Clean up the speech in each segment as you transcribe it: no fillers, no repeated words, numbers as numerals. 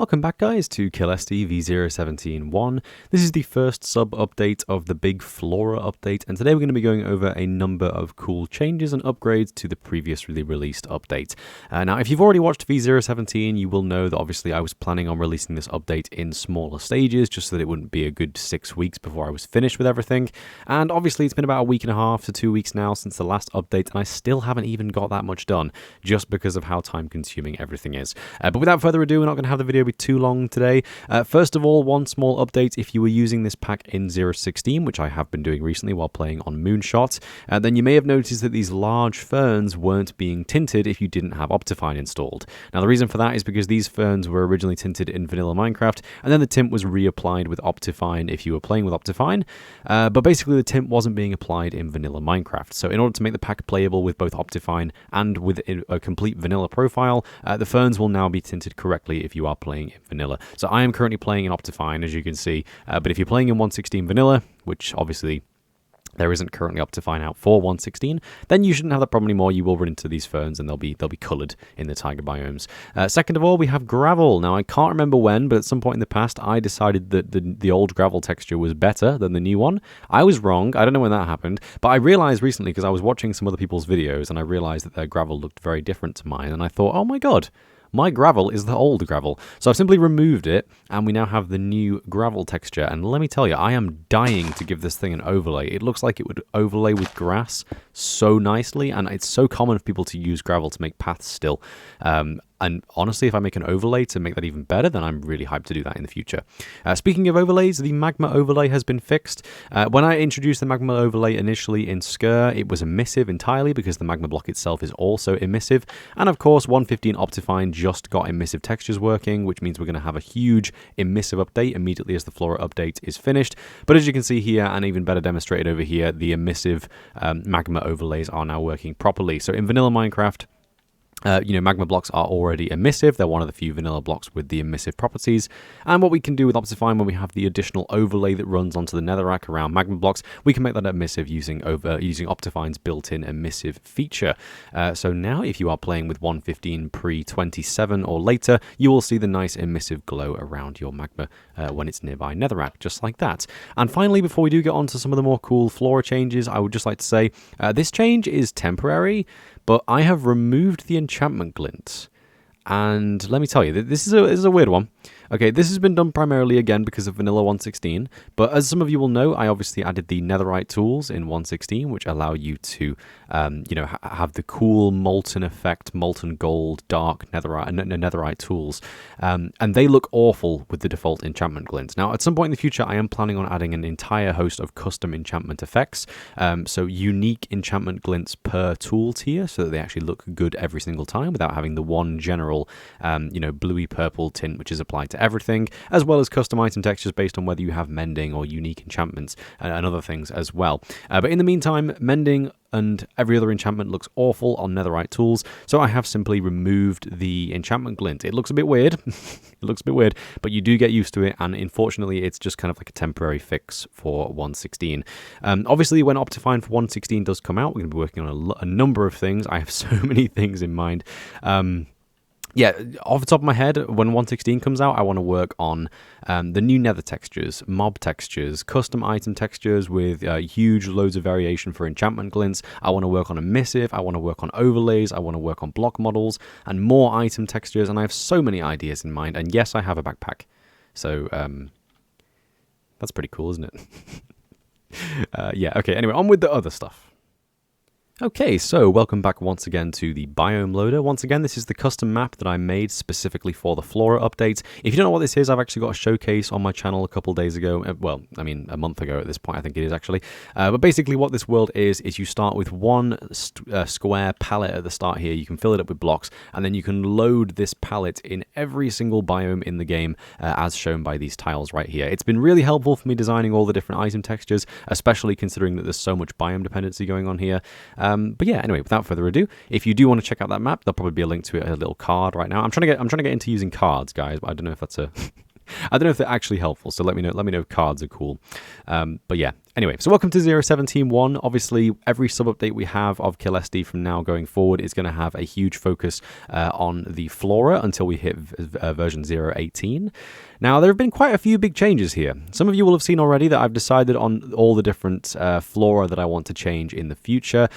Welcome back guys to Caelesti v0.17.1. This is the first sub-update of the big Flora update, and today we're going to be going over a number of cool changes and upgrades to the previously released update. Now if you've already watched v0.17, you will know that obviously I was planning on releasing this update in smaller stages, just so that it wouldn't be a good 6 weeks before I was finished with everything. And obviously it's been about a week and a half to 2 weeks now since the last update, and I still haven't even got that much done, just because of how time consuming everything is. But without further ado, we're not going to have the video be too long today. First of all, one small update: if you were using this pack in 0.16, which I have been doing recently while playing on Moonshot, then you may have noticed that these large ferns weren't being tinted if you didn't have Optifine installed. Now the reason for that is because these ferns were originally tinted in vanilla Minecraft, and then the tint was reapplied with Optifine if you were playing with Optifine, but basically the tint wasn't being applied in vanilla Minecraft. So in order to make the pack playable with both Optifine and with a complete vanilla profile, the ferns will now be tinted correctly if you are playing in vanilla. So I am currently playing in Optifine, as you can see, but if you're playing in 1.16 vanilla, which obviously there isn't currently Optifine out for 1.16, then you shouldn't have that problem anymore. You will run into these ferns and they'll be coloured in the taiga biomes. Second of all, we have gravel. Now I can't remember when, but at some point in the past I decided that the old gravel texture was better than the new one. I was wrong. I don't know when that happened, but I realised recently, because I was watching some other people's videos and I realised that their gravel looked very different to mine, and I thought, oh my god, my gravel is the old gravel. So I've simply removed it, and we now have the new gravel texture. And let me tell you, I am dying to give this thing an overlay. It looks like it would overlay with grass so nicely, and it's so common for people to use gravel to make paths still. And honestly, if I make an overlay to make that even better, then I'm really hyped to do that in the future. Speaking of overlays, the magma overlay has been fixed. When I introduced the magma overlay initially in Skir, it was emissive entirely because the magma block itself is also emissive. And of course, 1.15 Optifine just got emissive textures working, which means we're going to have a huge emissive update immediately as the Flora update is finished. But as you can see here, and even better demonstrated over here, the emissive magma overlays are now working properly. So in vanilla Minecraft, magma blocks are already emissive. They're one of the few vanilla blocks with the emissive properties. And what we can do with Optifine, when we have the additional overlay that runs onto the netherrack around magma blocks, we can make that emissive using Optifine's built-in emissive feature. So now if you are playing with 1.15 pre-27 or later, you will see the nice emissive glow around your magma when it's nearby netherrack, just like that. And finally, before we do get on to some of the more cool Flora changes, I would just like to say this change is temporary, but I have removed the enchantment glint. And let me tell you, this is a weird one. Okay, this has been done primarily, again, because of vanilla 1.16, but as some of you will know, I obviously added the netherite tools in 1.16, which allow you to, have the cool molten effect, molten gold, dark netherite tools, and they look awful with the default enchantment glint. Now, at some point in the future, I am planning on adding an entire host of custom enchantment effects, so unique enchantment glints per tool tier, so that they actually look good every single time without having the one general, bluey purple tint which is applied to everything, as well as custom item textures based on whether you have mending or unique enchantments and other things as well. But in the meantime, mending and every other enchantment looks awful on netherite tools, so I have simply removed the enchantment glint. It looks a bit weird, but you do get used to it, and unfortunately it's just kind of like a temporary fix for 1.16. Obviously when Optifine for 1.16 does come out, we're going to be working on a number of things. I have so many things in mind. Yeah, off the top of my head, when 1.16 comes out, I want to work on the new nether textures, mob textures, custom item textures with huge loads of variation for enchantment glints. I want to work on emissive, I want to work on overlays, I want to work on block models, and more item textures, and I have so many ideas in mind. And yes, I have a backpack. So, that's pretty cool, isn't it? Yeah, okay, anyway, on with the other stuff. Okay, so welcome back once again to the Biome Loader. Once again, this is the custom map that I made specifically for the Flora update. If you don't know what this is, I've actually got a showcase on my channel a couple days ago. Well, I mean, a month ago at this point, I think it is actually. But basically what this world is you start with one square palette at the start here. You can fill it up with blocks, and then you can load this palette in every single biome in the game, as shown by these tiles right here. It's been really helpful for me designing all the different item textures, especially considering that there's so much biome dependency going on here. But yeah, anyway, without further ado, if you do want to check out that map, there'll probably be a link to it, a little card right now. I'm trying to get into using cards, guys, but I don't know if that's I don't know if they're actually helpful, so let me know if cards are cool. But yeah, Anyway, so welcome to 0.17.1. Obviously, every sub-update we have of Caelesti from now going forward is going to have a huge focus on the Flora until we hit version 0.18. Now, there have been quite a few big changes here. Some of you will have seen already that I've decided on all the different Flora that I want to change in the future.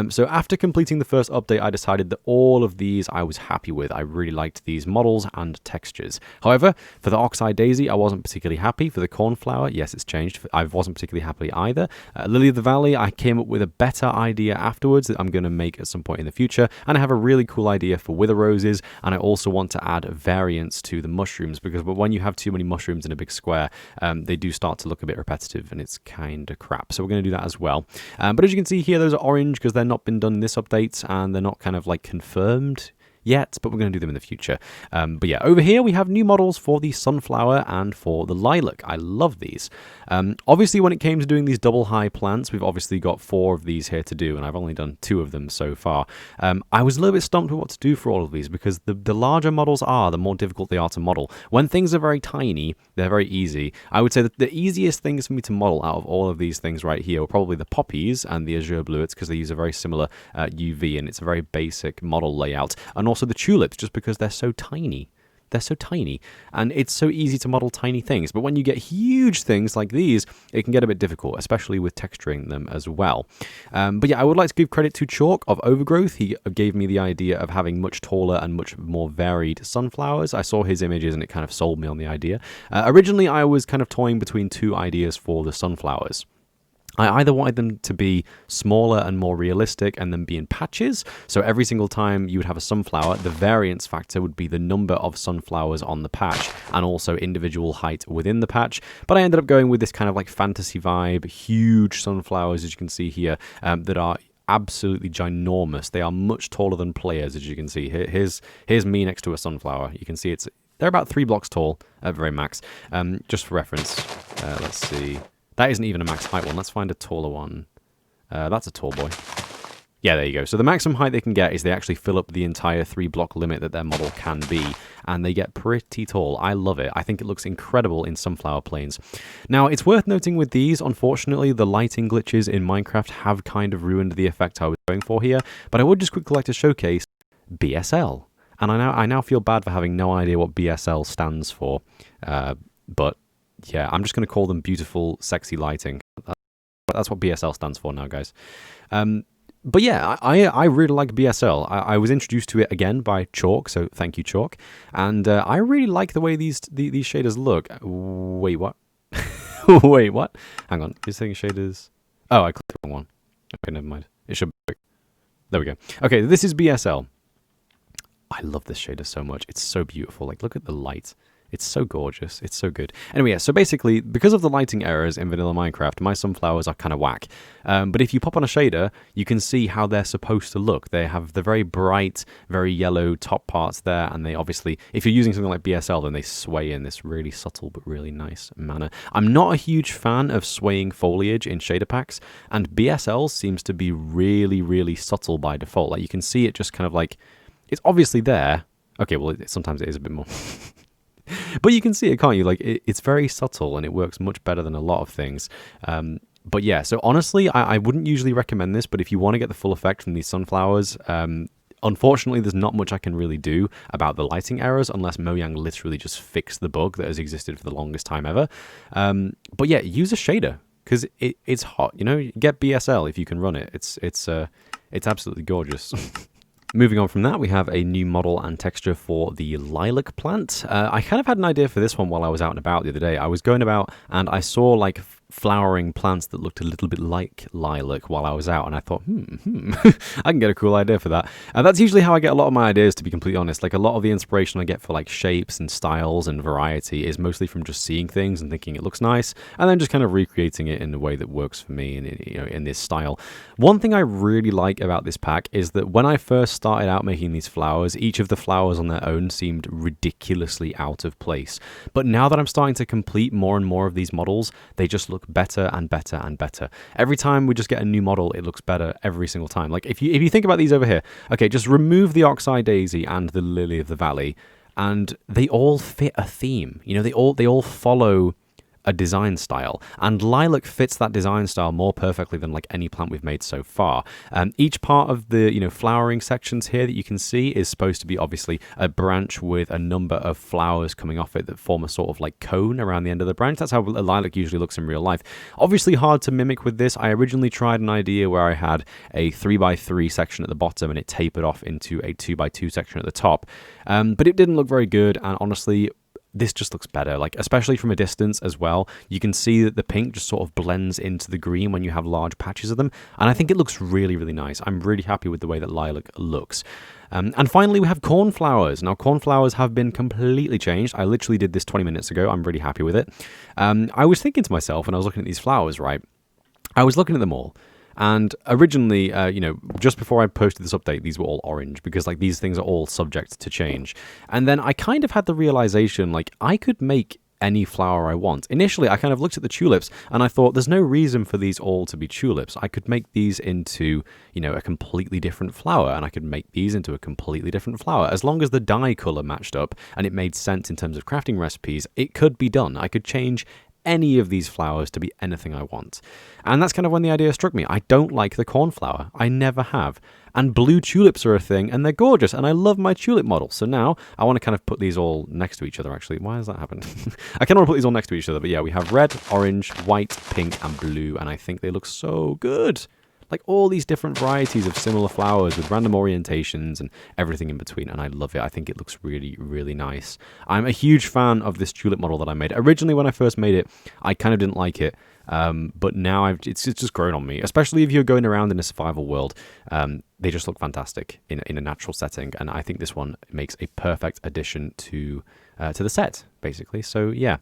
So after completing the first update, I decided that all of these I was happy with. I really liked these models and textures. However, for the Oxeye Daisy, I wasn't particularly happy. For the Cornflower, yes, it's changed. I wasn't particularly happy either. Lily of the Valley, I came up with a better idea afterwards that I'm going to make at some point in the future. And I have a really cool idea for Wither Roses. And I also want to add variants to the mushrooms, because when you have too many mushrooms in a big square, they do start to look a bit repetitive and it's kind of crap. So we're going to do that as well. But as you can see here, those are orange because they're not been done in this update and they're not kind of like confirmed yet, but we're going to do them in the future. But yeah, over here we have new models for the Sunflower and for the Lilac. I love these. Obviously, when it came to doing these double high plants, we've obviously got 4 of these here to do, and I've only done 2 of them so far. I was a little bit stumped with what to do for all of these, because the larger models are, the more difficult they are to model. When things are very tiny, they're very easy. I would say that the easiest things for me to model out of all of these things right here are probably the poppies and the azure bluets, because they use a very similar UV, and it's a very basic model layout. And also the tulips, just because they're so tiny. They're so tiny, and it's so easy to model tiny things. But when you get huge things like these, it can get a bit difficult, especially with texturing them as well. But yeah, I would like to give credit to Chalk of Overgrowth. He gave me the idea of having much taller and much more varied sunflowers. I saw his images and it kind of sold me on the idea. Originally, I was kind of toying between 2 ideas for the sunflowers. I either wanted them to be smaller and more realistic and then be in patches. So every single time you would have a sunflower, the variance factor would be the number of sunflowers on the patch and also individual height within the patch. But I ended up going with this kind of like fantasy vibe, huge sunflowers, as you can see here, that are absolutely ginormous. They are much taller than players, as you can see. Here's me next to a sunflower. You can see they're about 3 blocks tall at very max. Just for reference, let's see. That isn't even a max height one. Let's find a taller one. That's a tall boy. Yeah, there you go. So the maximum height they can get is they actually fill up the entire 3-block limit that their model can be, and they get pretty tall. I love it. I think it looks incredible in sunflower plains. Now, it's worth noting with these, unfortunately, the lighting glitches in Minecraft have kind of ruined the effect I was going for here, but I would just quickly like to showcase BSL. And I now feel bad for having no idea what BSL stands for, but yeah, I'm just going to call them beautiful, sexy lighting. That's what BSL stands for now, guys. But yeah, I really like BSL. I was introduced to it again by Chalk, so thank you, Chalk. And I really like the way these shaders look. Wait, what? Wait, what? Hang on. You're saying shaders? Oh, I clicked the wrong one. Okay, never mind. It should be. There we go. Okay, this is BSL. I love this shader so much. It's so beautiful. Like, look at the light. It's so gorgeous. It's so good. Anyway, yeah, so basically, because of the lighting errors in vanilla Minecraft, my sunflowers are kind of whack. But if you pop on a shader, you can see how they're supposed to look. They have the very bright, very yellow top parts there, and they obviously, if you're using something like BSL, then they sway in this really subtle but really nice manner. I'm not a huge fan of swaying foliage in shader packs, and BSL seems to be really, really subtle by default. Like, you can see it just kind of like, it's obviously there. Okay, well, sometimes it is a bit more... But you can see it, can't you? Like, it's very subtle and it works much better than a lot of things. But yeah, so honestly, I wouldn't usually recommend this, but if you want to get the full effect from these sunflowers, unfortunately, there's not much I can really do about the lighting errors unless Mojang literally just fixed the bug that has existed for the longest time ever. But yeah, use a shader because it's hot. You know, get BSL if you can run it. It's absolutely gorgeous. Moving on from that, we have a new model and texture for the lilac plant. I kind of had an idea for this one while I was out and about the other day. I was going about and I saw like flowering plants that looked a little bit like lilac while I was out, and I thought, I can get a cool idea for that. And that's usually how I get a lot of my ideas, to be completely honest. Like, a lot of the inspiration I get for like shapes and styles and variety is mostly from just seeing things and thinking it looks nice, and then just kind of recreating it in a way that works for me and, you know, in this style. One thing I really like about this pack is that when I first started out making these flowers, each of the flowers on their own seemed ridiculously out of place. But now that I'm starting to complete more and more of these models, they just look better and better and better. Every time we just get a new model, it looks better every single time. Like, if you think about these over here, okay, just remove the Oxeye Daisy and the Lily of the Valley, and they all fit a theme. You know, they all follow a design style, and Lilac fits that design style more perfectly than like any plant we've made so far. Each part of the flowering sections here that you can see is supposed to be obviously a branch with a number of flowers coming off it that form a sort of like cone around the end of the branch. That's how a lilac usually looks in real life. Obviously hard to mimic with this. I originally tried an idea where I had a 3x3 section at the bottom and it tapered off into a 2x2 section at the top, but it didn't look very good, and honestly this just looks better, like especially from a distance as well. You can see that the pink just sort of blends into the green when you have large patches of them, and I think it looks really, really nice. I'm really happy with the way that Lilac looks. And finally, we have Cornflowers. Now, Cornflowers have been completely changed. I literally did this 20 minutes ago. I'm really happy with it. I was thinking to myself when I was looking at these flowers, right? I was looking at them all. And originally, just before I posted this update, these were all orange because like these things are all subject to change. And then I kind of had the realization like I could make any flower I want. Initially, I kind of looked at the tulips and I thought there's no reason for these all to be tulips. I could make these into, a completely different flower, and I could make these into a completely different flower. As long as the dye color matched up and it made sense in terms of crafting recipes, it could be done. I could change any of these flowers to be anything I want. And that's kind of when the idea struck me. I don't like the cornflower. I never have. And blue tulips are a thing, and they're gorgeous, and I love my tulip model. So now I want to kind of put these all next to each other, actually. Why has that happened? I kind of want to put these all next to each other, but yeah, we have red, orange, white, pink, and blue, and I think they look so good. Like all these different varieties of similar flowers with random orientations and everything in between, and I love it. I think it looks really, really nice. I'm a huge fan of this tulip model that I made. Originally, when I first made it, I kind of didn't like it, but now it's just grown on me, especially if you're going around in a survival world. They just look fantastic in a natural setting, and I think this one makes a perfect addition to the set, basically. So yeah,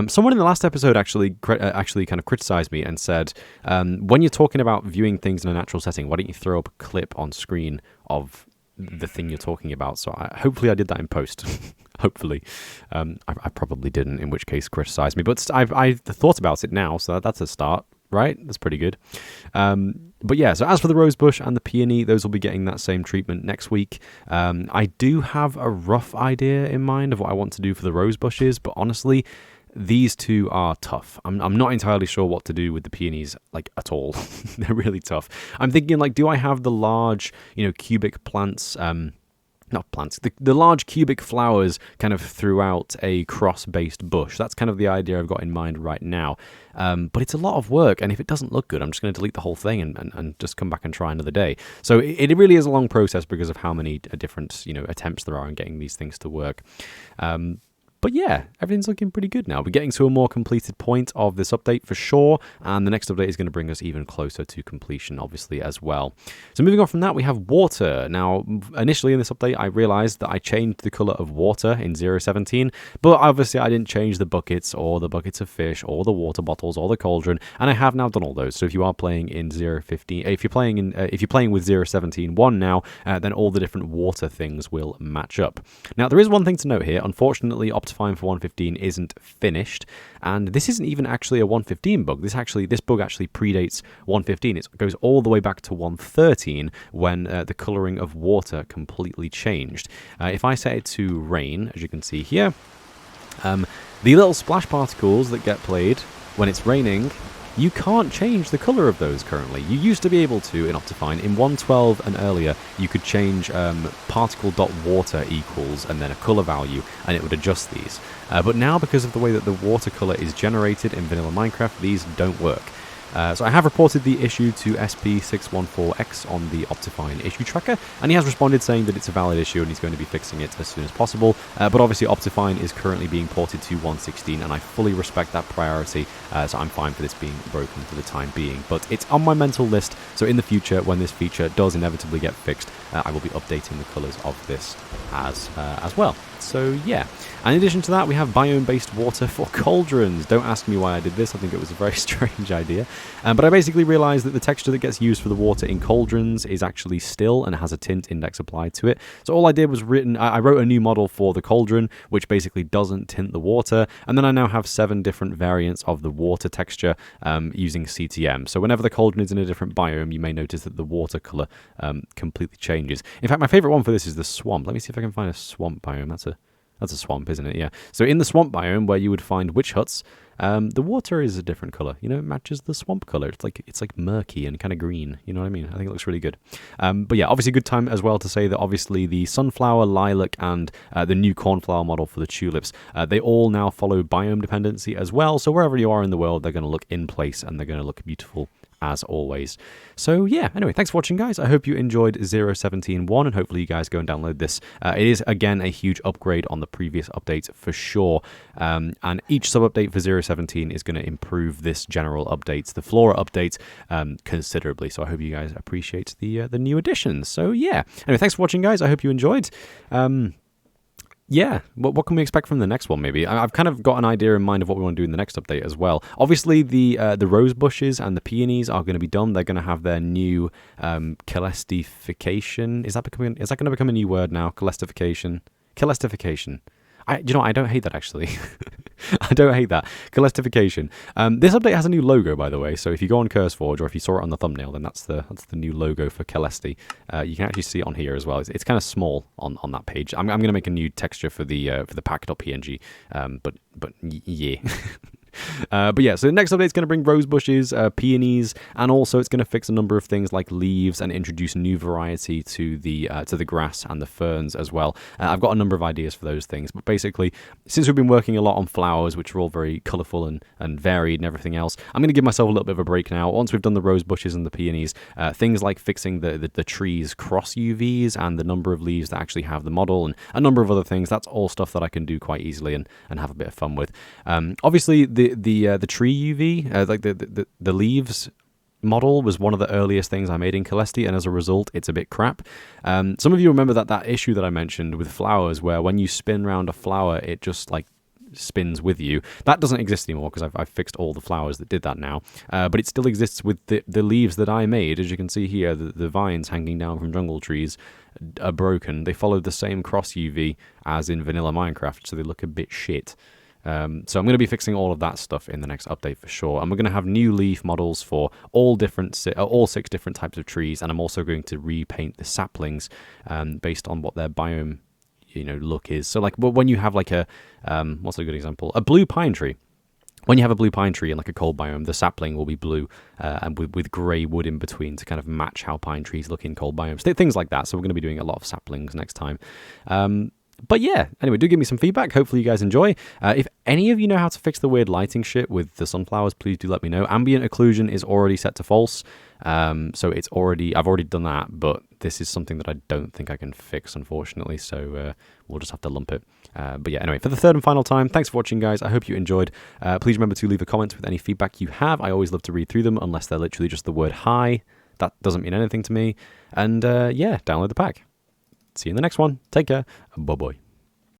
someone in the last episode actually kind of criticized me and said, when you're talking about viewing things in a natural setting, why don't you throw up a clip on screen of the thing you're talking about? So hopefully I did that in post. Hopefully. I probably didn't, in which case criticize me, but I've thought about it now, so that's a start. Right? That's pretty good. But yeah, so as for the rosebush and the peony, those will be getting that same treatment next week. I do have a rough idea in mind of what I want to do for the rosebushes, but honestly, these two are tough. I'm not entirely sure what to do with the peonies, like, at all. They're really tough. I'm thinking, like, do I have the large, cubic plants, not plants, the large cubic flowers kind of throughout a cross-based bush? That's kind of the idea I've got in mind right now. But it's a lot of work, and if it doesn't look good, I'm just going to delete the whole thing and just come back and try another day. So it really is a long process because of how many different attempts there are in getting these things to work. But yeah, everything's looking pretty good now. We're getting to a more completed point of this update for sure, and the next update is going to bring us even closer to completion, obviously, as well. So moving on from that, we have water. Now, initially in this update, I realized that I changed the color of water in 0.17, but obviously I didn't change the buckets or the buckets of fish or the water bottles or the cauldron, and I have now done all those. So if you are playing in 0.15, if you're playing with 0.17.1 now, then all the different water things will match up. Now, there is one thing to note here. Unfortunately, Optifine for 1.15 isn't finished, and this isn't even actually a 1.15 bug. This bug actually predates 1.15. It goes all the way back to 1.13 when the coloring of water completely changed. If I set it to rain, as you can see here, the little splash particles that get played when it's raining, you can't change the color of those currently. You used to be able to in Optifine. In 1.12 and earlier, you could change particle.water equals and then a color value, and it would adjust these. But now, because of the way that the water color is generated in vanilla Minecraft, these don't work. So I have reported the issue to SP614X on the Optifine issue tracker, and he has responded saying that it's a valid issue and he's going to be fixing it as soon as possible. But obviously Optifine is currently being ported to 1.16, and I fully respect that priority, so I'm fine for this being broken for the time being. But it's on my mental list, so in the future, when this feature does inevitably get fixed, I will be updating the colors of this as well. So yeah, and in addition to that, we have biome-based water for cauldrons. Don't ask me why I did this. I think it was a very strange idea. But I basically realized that the texture that gets used for the water in cauldrons is actually still and has a tint index applied to it. So all I did was I wrote a new model for the cauldron, which basically doesn't tint the water. And then I now have 7 different variants of the water texture using CTM. So whenever the cauldron is in a different biome, you may notice that the water color completely changes. In fact, my favorite one for this is the swamp. Let me see if I can find a swamp biome. That's a swamp, isn't it? Yeah. So in the swamp biome where you would find witch huts, the water is a different color. You know, it matches the swamp color. It's like murky and kind of green. You know what I mean? I think it looks really good. But yeah, obviously good time as well to say that obviously the sunflower, lilac, and the new cornflower model for the tulips, they all now follow biome dependency as well. So wherever you are in the world, they're going to look in place and they're going to look beautiful as always. So yeah, anyway, thanks for watching, guys. I hope you enjoyed 0.17.1, and hopefully you guys go and download this. It is, again, a huge upgrade on the previous update for sure, and each sub-update for 0.17 is going to improve this general updates, the Flora update, considerably. So I hope you guys appreciate the new additions. So yeah, anyway, thanks for watching, guys. I hope you enjoyed. Yeah, what can we expect from the next one, maybe? I've kind of got an idea in mind of what we want to do in the next update as well. Obviously, the rose bushes and the peonies are going to be done. They're going to have their new Caelestification. Is that going to become a new word now? Caelestification. Caelestification. I don't hate that, actually. I don't hate that. Caelestification. This update has a new logo, by the way. So if you go on CurseForge, or if you saw it on the thumbnail, then that's the new logo for Caelesti. You can actually see it on here as well. It's kind of small on that page. I'm going to make a new texture for the pack.png. But yeah. But yeah, so the next update is going to bring rose bushes, peonies, and also it's going to fix a number of things like leaves and introduce new variety to the grass and the ferns as well. I've got a number of ideas for those things, but basically, since we've been working a lot on flowers, which are all very colourful and varied and everything else, I'm going to give myself a little bit of a break now. Once we've done the rose bushes and the peonies, things like fixing the trees cross UVs and the number of leaves that actually have the model and a number of other things, that's all stuff that I can do quite easily and have a bit of fun with. Obviously, the tree UV, like the leaves model was one of the earliest things I made in Caelesti, and as a result, it's a bit crap. Some of you remember that issue that I mentioned with flowers, where when you spin around a flower, it just like spins with you. That doesn't exist anymore because I've fixed all the flowers that did that now, but it still exists with the leaves that I made. As you can see here, the vines hanging down from jungle trees are broken. They follow the same cross UV as in vanilla Minecraft, so they look a bit shit. So I'm going to be fixing all of that stuff in the next update for sure. And we're going to have new leaf models for all 6 different types of trees. And I'm also going to repaint the saplings based on what their biome, look is. So like when you have like what's a good example? A blue pine tree. When you have a blue pine tree in like a cold biome, the sapling will be blue and with grey wood in between to kind of match how pine trees look in cold biomes. Things like that. So we're going to be doing a lot of saplings next time. But yeah, anyway, do give me some feedback. Hopefully you guys enjoy. If any of you know how to fix the weird lighting shit with the sunflowers, please do let me know. Ambient occlusion is already set to false. So I've already done that, but this is something that I don't think I can fix, unfortunately. So we'll just have to lump it. But yeah, anyway, for the third and final time, thanks for watching, guys. I hope you enjoyed. Please remember to leave a comment with any feedback you have. I always love to read through them, unless they're literally just the word hi. That doesn't mean anything to me. And yeah, download the pack. See you in the next one. Take care. Bye-bye.